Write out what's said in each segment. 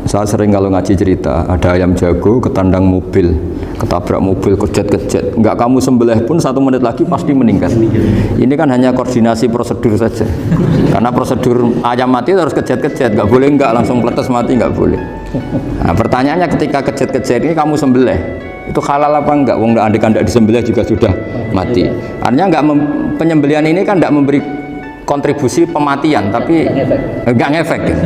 Saya sering kalau ngaji cerita, ada ayam jago ketandang mobil, ketabrak mobil, kejet-kejet. Enggak kamu sembelih pun 1 menit lagi pasti meninggal. Ini kan hanya koordinasi prosedur saja. Karena prosedur ayam mati harus kejet-kejet, enggak boleh enggak langsung peletes mati, enggak boleh. Nah, pertanyaannya ketika kejet-kejet ini kamu sembelih, itu halal apa enggak? Wong andai kan enggak disembelih juga sudah mati. Artinya enggak penyembelihan ini kan enggak memberi kontribusi pematian, tapi enggak ngefek ya.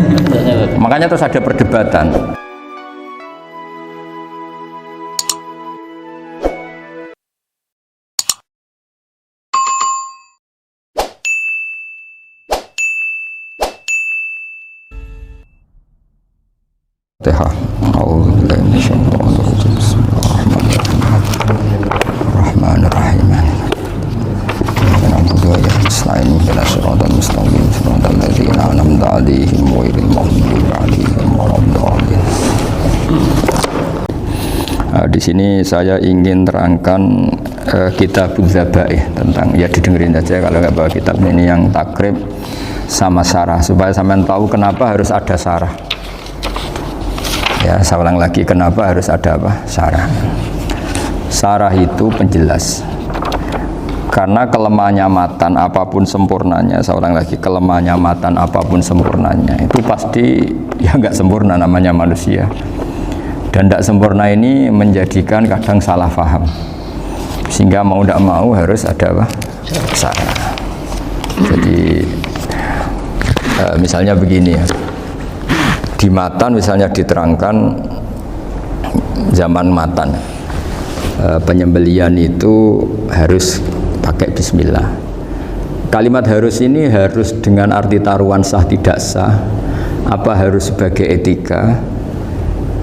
Makanya terus ada perdebatan. Di sini saya ingin terangkan kitab Dzabaih tentang, ya didengerin saja kalau nggak bawa kitab ini, yang takrib sama syarah supaya sampean tahu kenapa harus ada syarah. Ya, saya ulang lagi, kenapa harus ada apa? Syarah. Syarah itu penjelas. Karena kelemahannya matan apapun sempurnanya, saya ulang lagi, kelemahannya matan apapun sempurnanya itu pasti ya nggak sempurna, namanya manusia. Dan tidak sempurna ini menjadikan kadang salah paham, sehingga mau tidak mau harus ada apa? Syarah. Jadi misalnya begini ya, di matan misalnya diterangkan zaman matan penyembelian itu harus pakai bismillah. Kalimat harus ini harus dengan arti taruhan sah tidak sah, apa harus sebagai etika,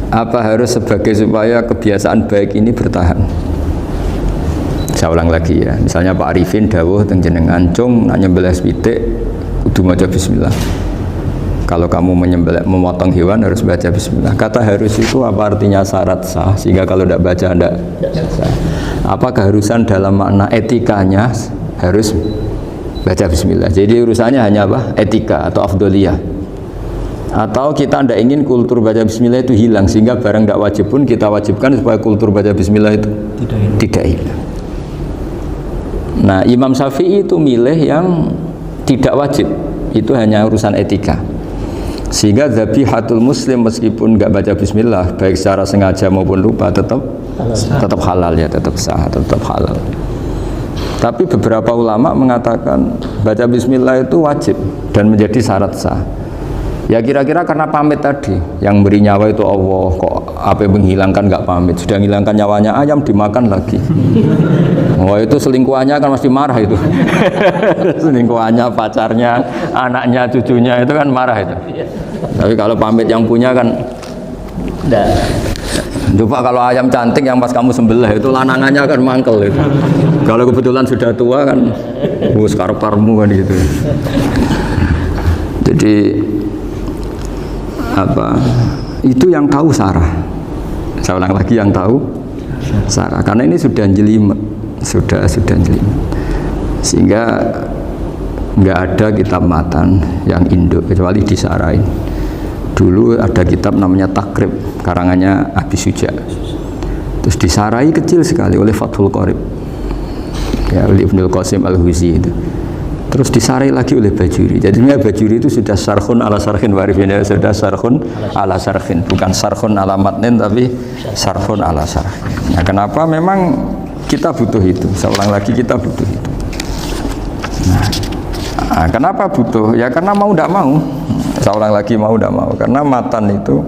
apa harus sebagai supaya kebiasaan baik ini bertahan. Saya ulang lagi ya, misalnya Pak Arifin dawuh teng jenengan cung nak nyembelih pitik kudu maca bismillah. Kalau kamu memotong hewan harus baca bismillah. Kata harus itu apa artinya syarat sah, sehingga kalau tidak baca tidak sah. Apa keharusan dalam makna etikanya harus baca bismillah. Jadi urusannya hanya apa? Etika atau afdoliyah. Atau kita tidak ingin kultur baca bismillah itu hilang, sehingga barang tidak wajib pun kita wajibkan supaya kultur baca bismillah itu tidak hilang. Nah, Imam Syafi'i itu milih yang tidak wajib, itu hanya urusan etika. Sehingga dzabihatul muslim meskipun nggak baca bismillah, baik secara sengaja maupun lupa, tetap halal ya, tetap sah, tetap halal. Tapi beberapa ulama mengatakan baca bismillah itu wajib dan menjadi syarat sah. Ya kira-kira karena pamit tadi, yang beri nyawa itu Allah, kok apa yang menghilangkan nggak pamit, sudah menghilangkan nyawanya ayam dimakan lagi. Wah, itu selingkuhannya kan pasti marah itu. Selingkuhannya, pacarnya, anaknya, cucunya itu kan marah itu. Tapi kalau pamit yang punya kan enggak. Coba kalau ayam cantik yang pas kamu sembelih itu lanangannya kan mangkel itu. Kalau kebetulan sudah tua kan karep-karepmu kan gitu. Jadi apa? Itu yang tahu syarah. Saya ulang lagi, yang tahu syarah. Karena ini sudah jelimet, sudah jelimet. Sehingga nggak ada kitab matan yang induk kecuali disarahin. Dulu ada kitab namanya Takrib, karangannya Abi Suja. Terus disarai kecil sekali oleh Fathul Qorib, ya, oleh Ibnul Qasim Al-Huzi itu. Terus disarai lagi oleh Bajuri. Jadinya Bajuri itu sudah sarhun ala sarhin warifin, ya, sudah sarhun ala sarhin, bukan sarhun ala matnin tapi sarhun ala sarhin. Nah, kenapa memang kita butuh itu? Saya ulang lagi, kita butuh itu. Nah, kenapa butuh? Ya karena mau tidak mau. Saya ulang lagi, mau tidak mau. Karena matan itu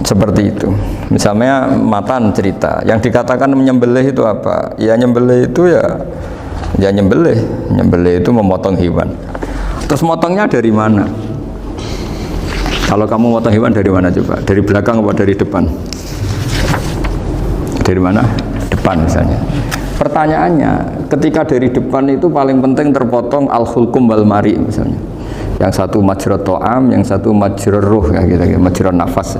seperti itu. Misalnya matan cerita, yang dikatakan menyembelih itu apa? Ya nyembelih itu ya nyembelih itu memotong hewan. Terus motongnya dari mana? Kalau kamu motong hewan dari mana coba? Dari belakang atau dari depan? Dari mana? Depan misalnya. Pertanyaannya, ketika dari depan itu paling penting terpotong al-hulkum wal mari misalnya. Yang satu majra to'am, yang satu majra ruh, kayak gitu, majra nafas.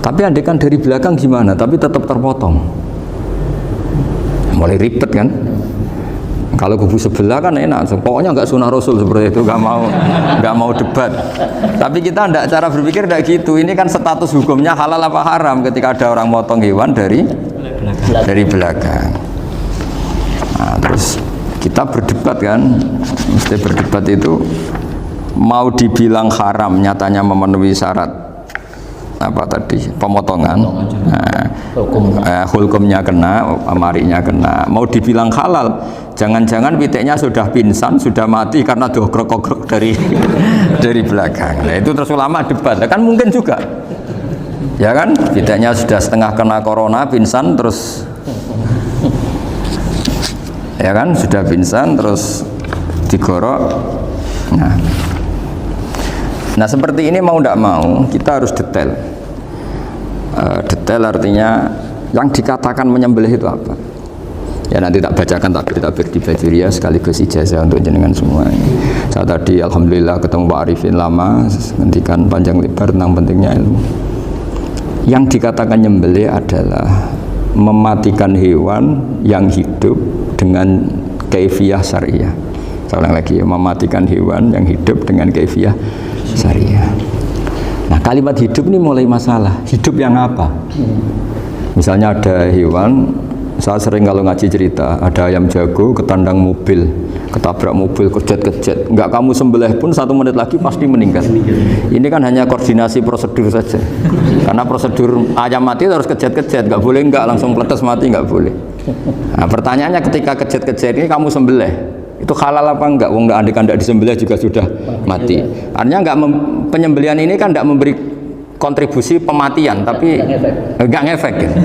Tapi andekan dari belakang gimana? Tapi tetap terpotong. Mulai ribet kan? Kalau kubu sebelah kan enak, pokoknya nggak sunnah Rasul seperti itu, nggak mau debat. Tapi kita tidak, cara berpikir tidak gitu. Ini kan status hukumnya halal apa haram ketika ada orang motong hewan dari belakang. Nah, terus kita berdebat kan, mesti berdebat itu mau dibilang haram, nyatanya memenuhi syarat apa tadi pemotongan, hukumnya kena, amarinya kena. Mau dibilang halal, jangan-jangan pitiknya sudah pingsan, sudah mati karena dogrok-dogrok dari belakang. Nah, itu terus ulama debat, kan mungkin juga, ya kan? Pitiknya sudah setengah kena corona, pingsan terus, ya kan? Sudah pingsan terus digorok. Nah seperti ini mau tidak mau kita harus detail. Detail artinya yang dikatakan menyembelih itu apa? Ya nanti tak bacakan tabir-tabir di Bajiria sekaligus ijazah untuk jenengan semua. Saya tadi alhamdulillah ketemu Pak Arifin lama, ngendikan panjang lebar tentang pentingnya ilmu. Yang dikatakan menyembelih adalah mematikan hewan yang hidup dengan kaifiyah syariah. Saya ulang lagi, mematikan hewan yang hidup dengan kaifiyah syariah. Nah kalimat hidup ini mulai masalah. Hidup yang apa? Misalnya ada hewan, saya sering kalau ngaji cerita, ada ayam jago ketandang mobil, ketabrak mobil, kejet-kejet, enggak kamu sembelih pun 1 menit lagi pasti meninggal. Ini kan hanya koordinasi prosedur saja. Karena prosedur ayam mati harus kejet-kejet, enggak boleh enggak langsung peletes mati, enggak boleh. Nah pertanyaannya ketika kejet-kejet ini kamu sembelih, itu halal apa enggak? Wong andai kan enggak disembelih juga sudah mati. Artinya enggak penyembelihan ini kan enggak memberi kontribusi pematian, tapi enggak ngefek gitu.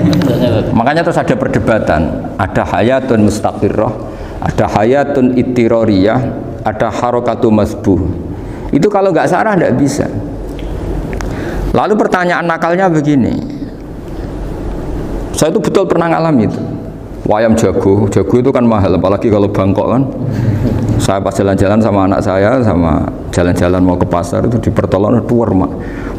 Makanya terus ada perdebatan, ada hayatun mustaqirrah, ada hayatun ittirariyah, ada harokatu masbuh. Itu kalau enggak sarah enggak bisa. Lalu pertanyaan nakalnya begini, saya itu betul pernah ngalami itu. Ayam jago itu kan mahal, apalagi kalau Bangkok kan. Saya pas jalan-jalan sama anak saya, sama jalan-jalan mau ke pasar itu di pertolongan tuwer mak.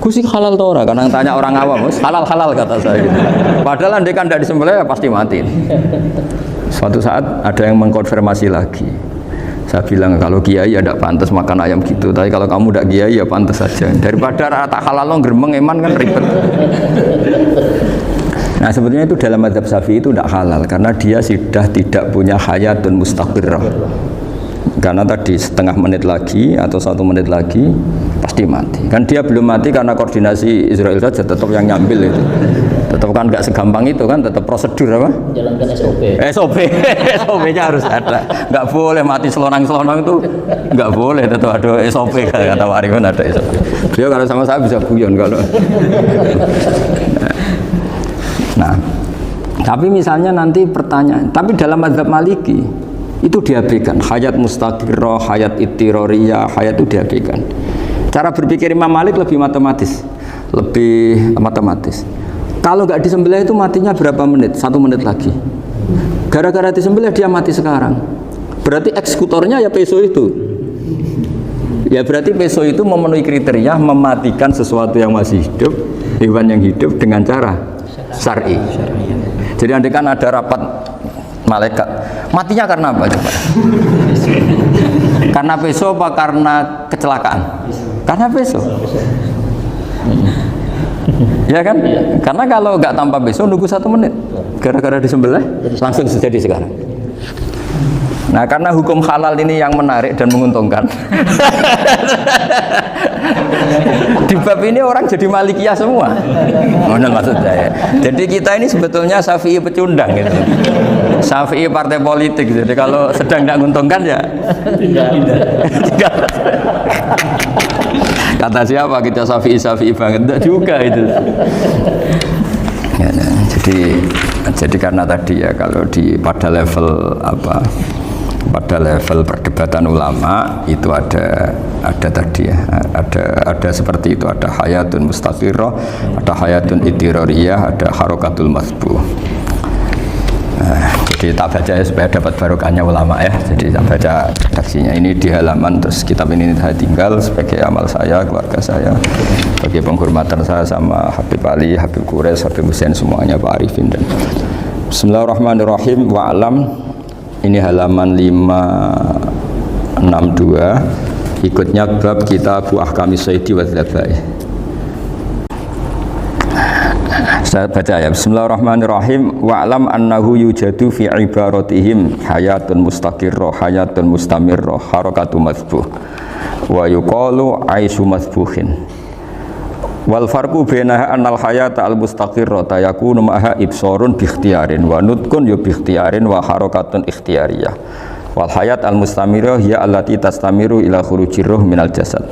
Gus sih halal tau ora? Karena tanya orang awam, halal kata saya gitu. Padahal andai kan tidak disembelih ya pasti mati. Suatu saat ada yang mengkonfirmasi lagi. Saya bilang kalau kiai ya tidak pantas makan ayam gitu, tapi kalau kamu tidak kiai ya pantas saja. Daripada rata halal lo gremeng eman kan ribet. Nah sebetulnya itu dalam mazhab Syafi'i itu tidak halal karena dia sudah tidak punya hayatun mustaqirrah. Karena tadi setengah menit lagi atau 1 menit lagi pasti mati. Kan dia belum mati karena koordinasi Israel saja, tetap yang nyambil itu. Tetap kan nggak segampang itu kan, tetap prosedur apa? Jalankan SOP. SOP-nya harus ada. Nggak boleh mati selonang-selonang itu, nggak boleh. Tetap ada SOP kata Pak Arifin ada SOP. Beliau kalau sama saya bisa guyon kalau. Nah, tapi misalnya nanti pertanyaan, tapi dalam mazhab Maliki itu diabaikan, hayat mustaqirrah, hayat ittirariyah, hayat itu diabaikan. Cara berpikir Imam Malik lebih matematis. Kalau nggak disembelih itu matinya berapa menit? 1 menit lagi. Gara-gara disembelih dia mati sekarang. Berarti eksekutornya ya peso itu. Ya berarti peso itu memenuhi kriteria mematikan sesuatu yang masih hidup, hewan yang hidup dengan cara syar'i. Jadi andai kan ada rapat malaikat, matinya karena apa coba? Karena peso apa karena kecelakaan? Karena peso. Ya kan? Karena kalau nggak tanpa peso nunggu 1 menit, gara-gara disembelih langsung terjadi sekarang. Nah karena hukum halal ini yang menarik dan menguntungkan. Di bab ini orang jadi Malikiyah semua. Mana maksud saya? Jadi kita ini sebetulnya Syafi'i pecundang gitu. Syafi'i partai politik. Jadi kalau sedang tidak menguntungkan ya tidak. Kata siapa kita Syafi'i banget? Tidak juga itu. Ya, nah, jadi karena tadi ya kalau pada level apa? Pada level perdebatan ulama itu ada tadi ya, ada seperti itu, ada hayatun mustaqirrah, ada hayatun ittirariyah, ada harokatul masbuh. Jadi tak baca ya supaya dapat barokahnya ulama ya. Jadi tak baca redaksinya ini di halaman, terus kitab ini saya tinggal sebagai amal saya, keluarga saya, sebagai penghormatan saya sama Habib Ali, Habib Qures, Habib Hussein semuanya, Pak Arifin dan Bismillahirrahmanirrahim. Wa'alam Ini halaman 562. Ikutnya bab kitab ahkami shaidi wa dzabaih. Saya baca ya. Bismillahirrahmanirrahim. Wa'lam annahu yujadu fi ibaratihim hayatun mustaqirrah, hayatun mustamirrah, harakatu mathbuh. Wa yuqalu aisyu mathbuhin. Wal farqu bainaha annal hayata al mustaqirrah yakunu ma'ha ibsarun bi ikhtiyarin wa nutqun bi ikhtiyarin wa harakatun ikhtiyariyah. Wal hayat al mustamirrah hiya allati tastamiru ila khurujir ruh minal jasad.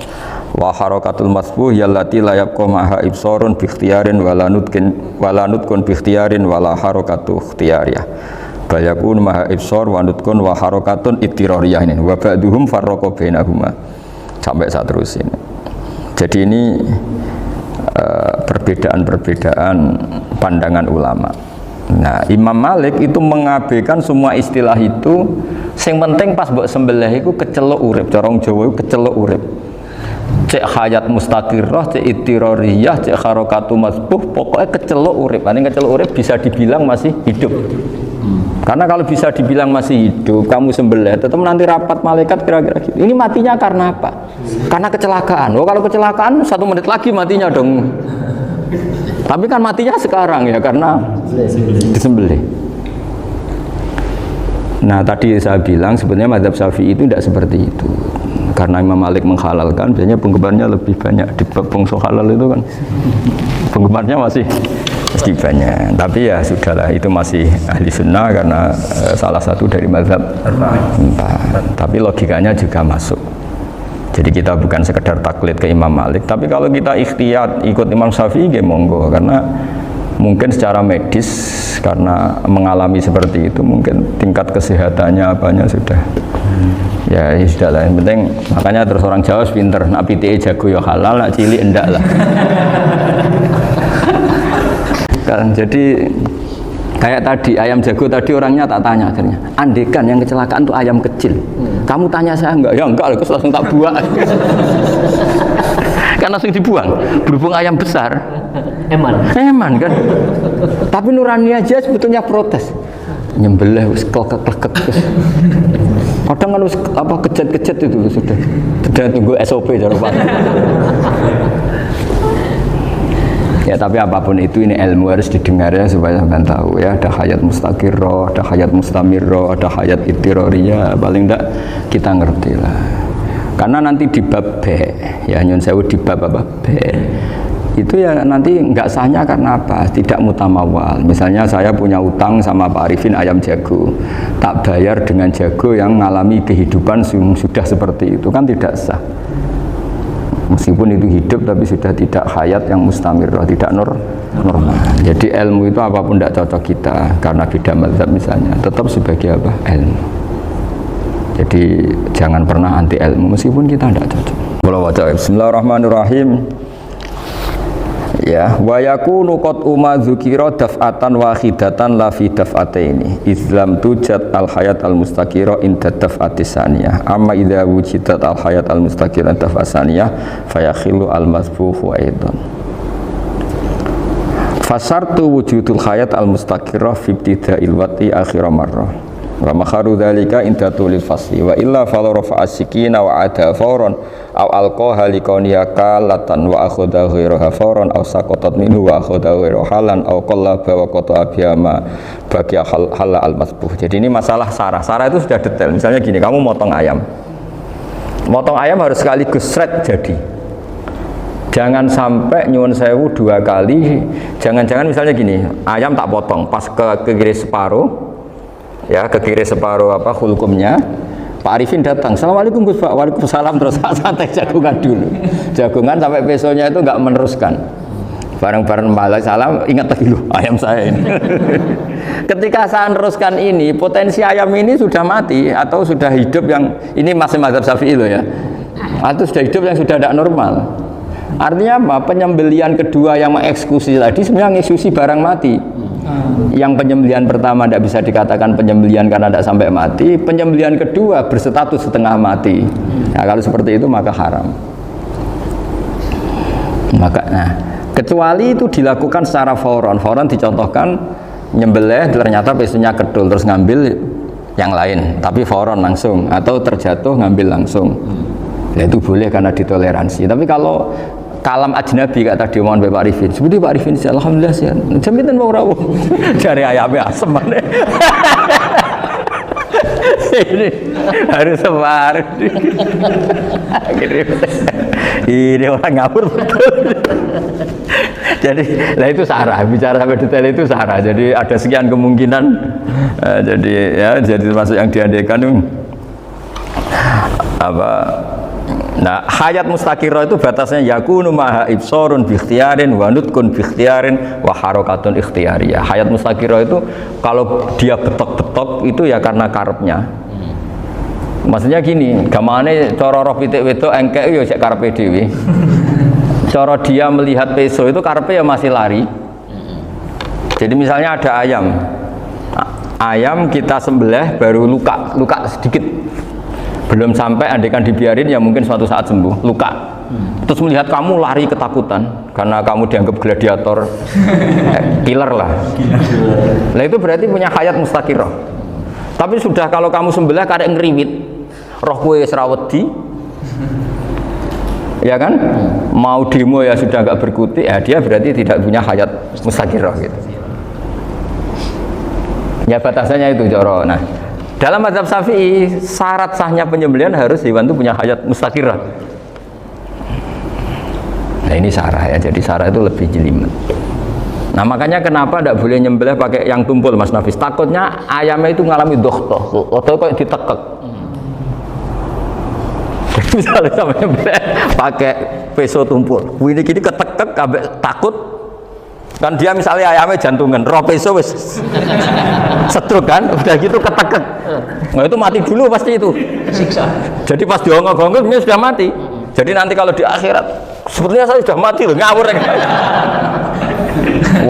Wa harakatul masbuh yallati la yabqa maha ibsarun bi ikhtiyarin wala nutqun bi ikhtiyarin wala harakatu ikhtiyariyah bal yakun maha ibsar wa nutqun wa harakatun ittirariyah ini wa ba'duhum farraqa bainahuma sampai saat terus ini. Jadi ini perbedaan-perbedaan pandangan ulama. Nah, Imam Malik itu mengabaikan semua istilah itu. Sing penting pas mbok sembelih iku keceluk urip, cara wong Jawa keceluk urip. Cek hayat mustaqirrah, cek ittirariyah, cek harakatu masbuh, pokoknya keceluk urip. Ini keceluk urip bisa dibilang masih hidup. Karena kalau bisa dibilang masih hidup, kamu sembelih, tetap nanti rapat malaikat kira-kira gitu. Ini matinya karena apa? Karena kecelakaan. Oh, kalau kecelakaan 1 menit lagi matinya dong. Tapi kan matinya sekarang ya karena disembelih. Nah, tadi saya bilang sebenarnya mazhab Syafi'i itu tidak seperti itu. Karena Imam Malik menghalalkan, biasanya penggemarnya lebih banyak. Di bab bangsa halal itu kan penggemarnya masih banyak. Tapi ya sudahlah, itu masih ahli sunnah karena salah satu dari mazhab 4. Tapi logikanya juga masuk. Jadi kita bukan sekedar taklid ke Imam Malik, tapi kalau kita ikhtiyat ikut Imam Syafi'i ya monggo, karena mungkin secara medis karena mengalami seperti itu mungkin tingkat kesehatannya apanya sudah ya sudah lah, yang penting makanya terus orang Jawa pinter, nak PTE jago ya halal, nak cilik enggak lah. Kan jadi kayak tadi ayam jago tadi orangnya tak tanya akhirnya, andekan yang kecelakaan tuh ayam kecil, kamu tanya saya enggak? Ya enggak, terus langsung tak buang. Kan langsung dibuang, berhubung ayam besar eman kan. Tapi nurani aja sebetulnya protes, nyembelih wis klek-klek. Kadang kan wis apa kejet-kejet itu sudah tunggu SOP cara Pak. Ya tapi apapun itu, ini ilmu harus didengar ya supaya sampean tahu ya, ada hayat mustaqirrah, ada hayat mustamirrah, ada hayat ittirariyah, paling enggak kita ngerti lah. Karena nanti di bab B, ya nyun sewu di bab apa B, itu ya nanti nggak sahnya karena apa? Tidak mutamawal. Misalnya saya punya utang sama Pak Arifin ayam jago, tak bayar dengan jago yang mengalami kehidupan sudah seperti itu, kan tidak sah. Meskipun itu hidup tapi sudah tidak hayat yang mustamirrah, tidak normal. Jadi ilmu itu apapun tidak cocok kita karena beda mazhab misalnya, tetap sebagai apa? Ilmu. Jadi jangan pernah anti ilmu meskipun kita tidak cocok. Bismillahirrahmanirrahim. Ya, wa yakunu qad umma dzukira daf'atan wahidatan la fi daf'ataini. Islam tujad al hayat al mustaqira inda daf'ati saniyah. Amma idza wujidat al hayat al mustaqira daf'at saniyah fayakhilu al masbuhu aidan. Fasartu wujudul hayat al mustaqira fi ibtida'il wati akhir marrah. Wa makharu dzalika inda tulil fasli wa illa fala rafa'a sikina wa ada fawran aw alqaha liqaniya kalatan wa akhadha ghairaha fawran aw saqatat minhu wa akhadha ghairu halan aw qallaba wa qata'a biyama baqiya hal al masbuh. Jadi ini masalah sarah itu sudah detail. Misalnya gini, kamu motong ayam harus sekaligus shred jadi. Jangan sampai nyuwun sewu 2 kali. Jangan-jangan misalnya gini, ayam tak potong pas ke kiri separuh, ya ke kiri separuh apa hulkumnya, Pak Arifin datang, assalamualaikum Gus Pak, waalaikumsalam, terus santai jagungan dulu, jagungan sampai besoknya itu nggak meneruskan, bareng-bareng balik salam, ingat lagi loh ayam saya ini. Ketika saya meneruskan ini, potensi ayam ini sudah mati atau sudah hidup yang ini masih mazhab Syafi'i loh ya, atau sudah hidup yang sudah tidak normal. Artinya apa? Penyembelian kedua yang mengeksekusi tadi sebenarnya mengeksekusi barang mati. Yang penyembelian pertama tidak bisa dikatakan penyembelian karena tidak sampai mati. Penyembelian kedua berstatus setengah mati. Nah, kalau seperti itu maka haram. Kecuali itu dilakukan secara fauran. Fauran dicontohkan nyembelih ternyata pesunya kedul terus ngambil yang lain, tapi foron langsung atau terjatuh ngambil langsung. Nah, itu boleh karena ditoleransi. Tapi kalau kalam ajnabi kata tadi mohon Pak Arifin, seperti Pak Arifin, alhamdulillah sih, jaminan mau rawuh dari ayamnya asem mana? Ini harus sebar. Ini orang ngawur betul. Jadi, lah itu sarah. Bicara sampai detail itu sarah. Jadi ada sekian kemungkinan. Jadi ya, jadi termasuk yang diandaikan apa? Nah, hayat mustaqirah itu batasnya yakunu maha ibsorun bi ikhtiyarin wa nutqun bi ikhtiyarin wa harakatun ikhtiyariyah. Hayat mustaqirah itu kalau dia betok-betok itu ya karena karepnya. Maksudnya gini, gamane cara roh pitik wedok engkek ya sik karepe dhewe. Cara dia melihat peso itu karepe ya masih lari. Jadi misalnya ada ayam. Ayam kita sembelih baru luka sedikit. Belum sampai andekan dibiarin ya mungkin suatu saat sembuh, luka. Terus melihat kamu lari ketakutan karena kamu dianggap gladiator, killer lah. Nah itu berarti punya hayat mustaqirah. Tapi sudah kalau kamu sembelih karek ngeriwit, roh kue serawedi, ya kan? Mau demo ya sudah nggak berkutik, ya dia berarti tidak punya hayat mustaqirah gitu. Ya batasannya itu coro. Nah, dalam mazhab Syafi'i syarat sahnya penyembelihan harus hewan itu punya hayat mustaqirah. Nah ini sarah ya, jadi sarah itu lebih jelimet. Nah makanya kenapa tidak boleh nyembelih pakai yang tumpul Mas Nafis? Takutnya ayamnya itu ngalami dohtoh atau kayak ditekek. Misalnya sama nyembelih pakai peso tumpul, ini kini ketekek, takut. Kan dia misalnya ayamnya jantungan, roh peso wis setruk kan, udah gitu ketekek. Nah itu mati dulu pasti itu. Siksa. Jadi pas diongok-ongok ini sudah mati. Jadi nanti kalau di akhirat, sepertinya saya sudah mati loh, ngawur.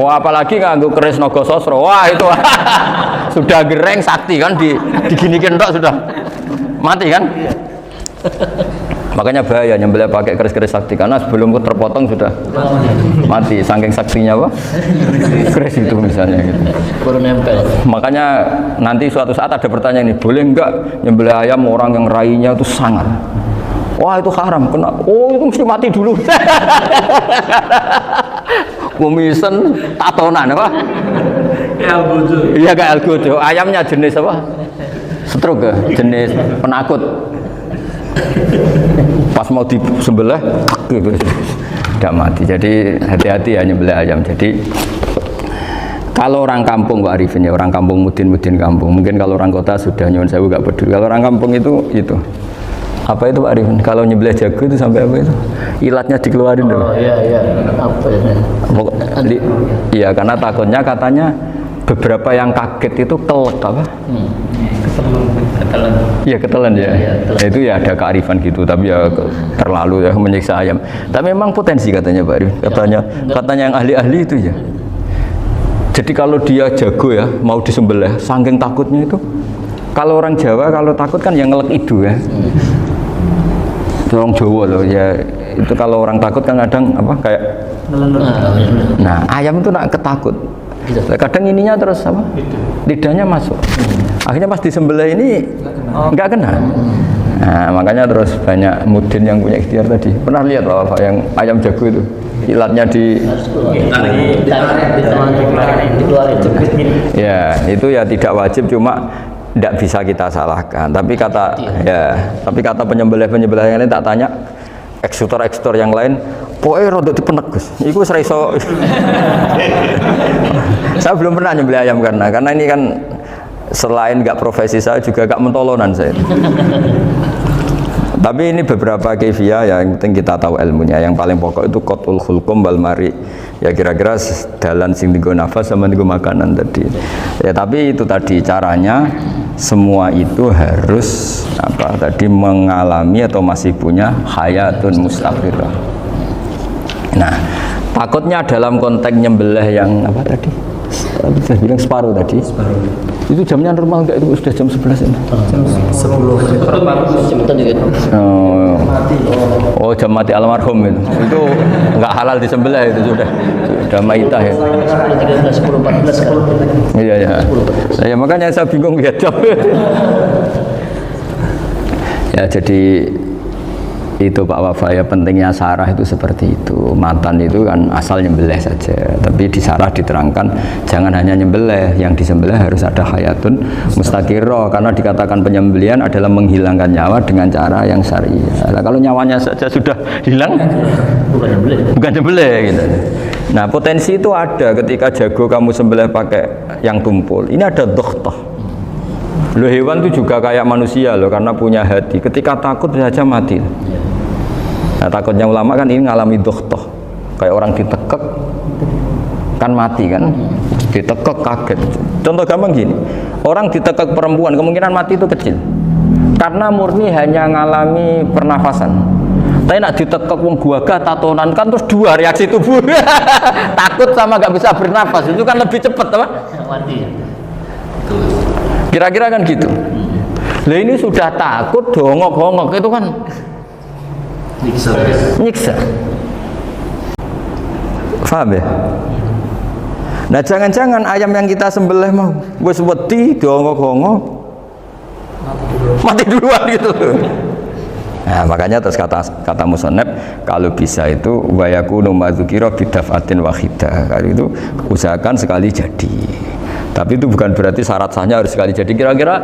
Wah apalagi nganggo keris naga sosro, wah itu sudah gereng sakti kan, diginikan tok sudah mati kan. Makanya bahaya nyembelih pakai keris-keris sakti karena sebelum terpotong sudah mati saking saktinya apa? Keris itu misalnya gitu. Baru nempel. Makanya nanti suatu saat ada pertanyaan ini, boleh enggak nyembelih ayam orang yang rainya itu sangar? Wah itu haram, kena. Oh itu mesti mati dulu. Kumisen tatonan apa? Algojo. Iya kayak algojo. Ayamnya jenis apa? Stroke ya? Jenis penakut. Pas mau disembelih gitu, tidak mati. Jadi hati-hati ya nyembelih ayam. Jadi kalau orang kampung Pak Arifin ya, orang kampung mudin kampung. Mungkin kalau orang kota sudah nyuwun sewu gak peduli. Kalau orang kampung itu apa itu Pak Arifin? Kalau nyembelih jago itu sampai apa itu? Ilatnya dikeluarin dong. Oh iya apa ya? Iya karena takutnya katanya beberapa yang kaget itu kelek apa? Ketelan. Iya ketelan ya. Itu ya ada kearifan gitu, tapi ya terlalu ya menyiksa ayam. Tapi memang potensi katanya Pak Arifin. Katanya yang ahli-ahli itu ya. Jadi kalau dia jago ya mau disembelih, saking takutnya itu. Kalau orang Jawa kalau takut kan yang ngelek idu ya. Orang Jawa loh ya. Itu kalau orang takut kan kadang apa kayak. Nah ayam itu nak ketakut. Kadang ininya terus apa? Lidahnya masuk. Akhirnya pas disembelih ini nggak kena. Nah, makanya terus banyak mudin yang punya ikhtiar tadi. Pernah lihat Bapak yang ayam jago itu? Ilatnya dikeluarin. Ya, itu ya tidak wajib, cuma tidak bisa kita salahkan. Tapi kata penyembelih yang lain tak tanya eksekutor yang lain, pokoknya rodok dipenek Gus. Iku seraiso. Saya belum pernah nyembelih ayam karena ini kan selain nggak profesi saya juga nggak mentolonan saya. Tapi ini beberapa kefiah yang penting kita tahu ilmunya. Yang paling pokok itu qatul khulqum wal mari. Ya kira-kira dalan sing dienggo nafas sama dienggo makanan tadi. Ya tapi itu tadi caranya semua itu harus mengalami atau masih punya hayatun mustaqirah. Nah, takutnya dalam konteks nyembelih yang apa tadi? Saya bilang separuh tadi. Itu jamnya normal enggak, itu sudah jam 11 ini? Jam 10. Cepetan juga. Oh, jam mati almarhum itu. Itu enggak halal disembelih, itu sudah maitah ya. 10, 13, 10, 14 kan. Iya ya. Ya makanya saya bingung lihat jam. Ya jadi itu Pak Wafa ya, pentingnya sarah itu seperti itu. Matan itu kan asal nyembelih saja, tapi di sarah diterangkan jangan hanya nyembelih, yang disembelih harus ada hayatun mustaqirrah, karena dikatakan penyembelihan adalah menghilangkan nyawa dengan cara yang syariah. Nah, kalau nyawanya saja sudah hilang bukan nyembelih gitu. Nah, potensi itu ada ketika jago kamu sembelih pakai yang tumpul. Ini ada doktoh. Loh, hewan itu juga kayak manusia loh, karena punya hati. Ketika takut saja mati. Nah, takutnya ulama kan ini ngalami doktoh. Kayak orang ditekek kan mati kan. Ditekek kaget. Contoh gampang gini. Orang ditekek perempuan kemungkinan mati itu kecil. Karena murni hanya ngalami pernafasan. Tapi nak ditekek wong gagah tatonan kan terus dua reaksi tubuh. Takut sama gak bisa bernafas. Itu kan lebih cepat apa? Mati. Kira-kira kan gitu. Lah ini sudah takut dongok-dongok itu kan nyiksa. Paham ya? Nah, jangan-jangan ayam yang kita sembelih mau wis wedi dongok-dongok mati duluan gitu. Nah, makanya terus kata musannaf kalau bisa itu wa yakunu madzukira bidafatin wahidah. Kalau itu usahakan sekali jadi. Tapi itu bukan berarti syarat sahnya harus sekali jadi. Kira-kira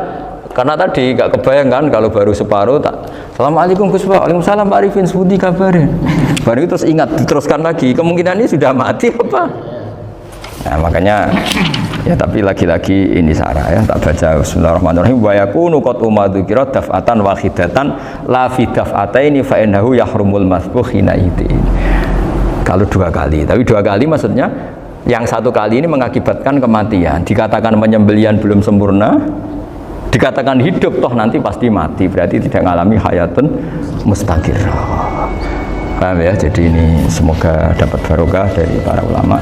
karena tadi gak kebayang kan kalau baru separuh tak Assalamualaikum Gus Pak, Waalaikumsalam Pak Arifin, sebuti kabarnya. Baru itu terus ingat diteruskan lagi. Kemungkinan ini sudah mati apa? Nah, makanya ya tapi lagi-lagi ini sarah ya, tak baca bismillahirrahmanirrahim wa yakunu qad umadzukira daf'atan wahidatan la fi daf'ataini fa innahu yahrumul masbuh hina idin. Kalau dua kali, tapi dua kali maksudnya yang satu kali ini mengakibatkan kematian. Dikatakan penyembelihan belum sempurna, dikatakan hidup toh nanti pasti mati, berarti tidak mengalami hayatun mustaqirrah. Paham ya? Jadi ini semoga dapat barokah dari para ulama.